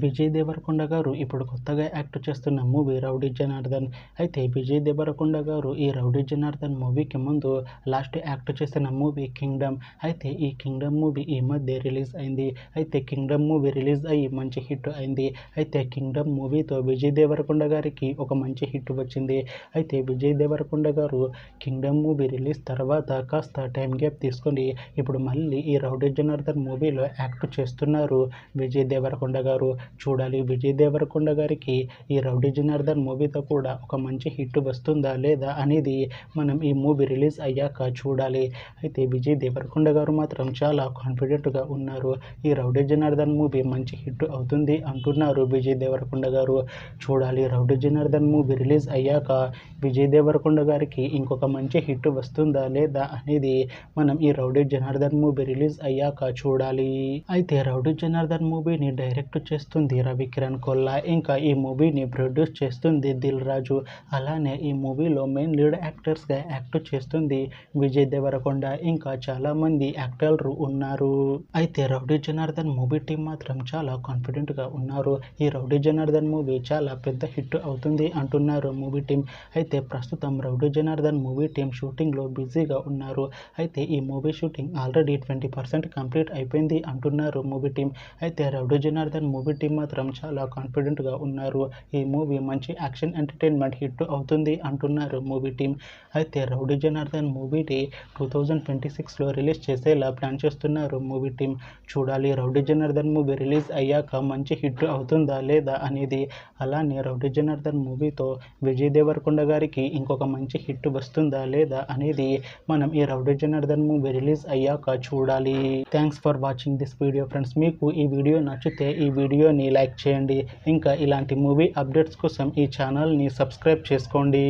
విజయ్ దేవరకొండ గారు ఇప్పుడు కొత్తగా యాక్ట్ చేస్తున్న మూవీ రౌడీ జనార్దన్. అయితే విజయ్ దేవరకొండ గారు ఈ రౌడీ జనార్దన్ మూవీకి ముందు లాస్ట్ యాక్ట్ చేసిన మూవీ కింగ్డమ్. అయితే ఈ కింగ్డమ్ మూవీ ఈ మధ్య రిలీజ్ అయింది. అయితే కింగ్డమ్ మూవీ రిలీజ్ అయ్యి మంచి హిట్ అయింది. అయితే కింగ్డమ్ మూవీతో విజయ్ దేవరకొండ గారికి ఒక మంచి హిట్ వచ్చింది. అయితే విజయ్ దేవరకొండ గారు కింగ్డమ్ మూవీ రిలీజ్ తర్వాత కాస్త టైం గ్యాప్ తీసుకొని ఇప్పుడు మళ్ళీ ఈ రౌడీ జనార్దన్ మూవీలో యాక్ట్ చేస్తున్నారు విజయ్ దేవరకొండ గారు. చూడాలి విజయ్ దేవరకొండ గారికి ఈ రౌడీ జనార్దన్ మూవీతో కూడా ఒక మంచి హిట్ వస్తుందా లేదా అనేది మనం ఈ మూవీ రిలీజ్ అయ్యాక చూడాలి. అయితే విజయ్ దేవరకొండ గారు మాత్రం చాలా కాన్ఫిడెంట్గా ఉన్నారు. ఈ రౌడీ జనార్దన్ మూవీ మంచి హిట్ అవుతుంది అంటున్నారు విజయ్ దేవరకొండ గారు. చూడాలి రౌడీ జనార్దన్ మూవీ రిలీజ్ అయ్యాక విజయ్ దేవరకొండ గారికి ఇంకొక మంచి హిట్ వస్తుందా లేదా అనేది మనం ఈ రౌడీ జనార్దన్ మూవీ రిలీజ్ అయ్యాక చూడాలి. అయితే రౌడీ జనార్దన్ మూవీని డైరెక్ట్ చేస్తుంది రవికిరణ్ కొల్లా. ఇంకా ఈ మూవీని ప్రొడ్యూస్ చేస్తుంది దిల్ రాజు. అలానే ఈ మూవీలో మెయిన్ లీడ్ యాక్టర్స్గా యాక్ట్ చేస్తుంది విజయ్ దేవరకొండ. ఇంకా చాలా మంది యాక్టర్లు ఉన్నారు. అయితే రౌడీ జనార్దన్ మూవీ టీం మాత్రం చాలా కాన్ఫిడెంట్గా ఉన్నారు. ఈ రౌడీ జనార్దన్ మూవీ చాలా పెద్ద హిట్ అవుతుంది అంటున్నారు మూవీ టీం. అయితే ప్రస్తుతం రౌడీ జనార్దన్ మూవీ టీం షూటింగ్లో బిజీగా ఉన్నారు. అయితే ఈ మూవీ షూటింగ్ ఆల్రెడీ 20% కంప్లీట్ అయిపోయింది అంటున్నారు మూవీ టీం. అయితే రౌడీ జనార్దన్ మూవీ టీం మాత్రం చాలా కాన్ఫిడెంట్గా ఉన్నారు. ఈ మూవీ మంచి యాక్షన్ ఎంటర్టైన్మెంట్ హిట్ అవుతుంది అంటున్నారు మూవీ టీం. అయితే రౌడీ జనార్దన్ మూవీని 2026లో రిలీజ్ చేసేలా ప్లాన్ చేస్తున్నారు మూవీ టీం. చూడాలి రౌడీ జనార్దన్ మూవీ రిలీజ్ అయ్యాక మంచి హిట్ అవుతుందా లేదా అనేది. అలానే రౌడీ జనార్దన్ మూవీతో విజయ్ దేవరకొండ గారికి ఇంకొక మంచి హిట్ వస్తుందా లేదా అనేది మనం ఈ రౌడీ జనార్దన్ మూవీ రిలీజ్ అయ్యాక చూడాలి. Thanks for watching this video friends. మీకు ఈ వీడియో నచ్చితే ఈ వీడియోని లైక్ చేయండి. ఇంకా ఇలాంటి మూవీ అప్డేట్స్ కోసం ఈ ఛానల్ని సబ్స్క్రైబ్ చేసుకోండి.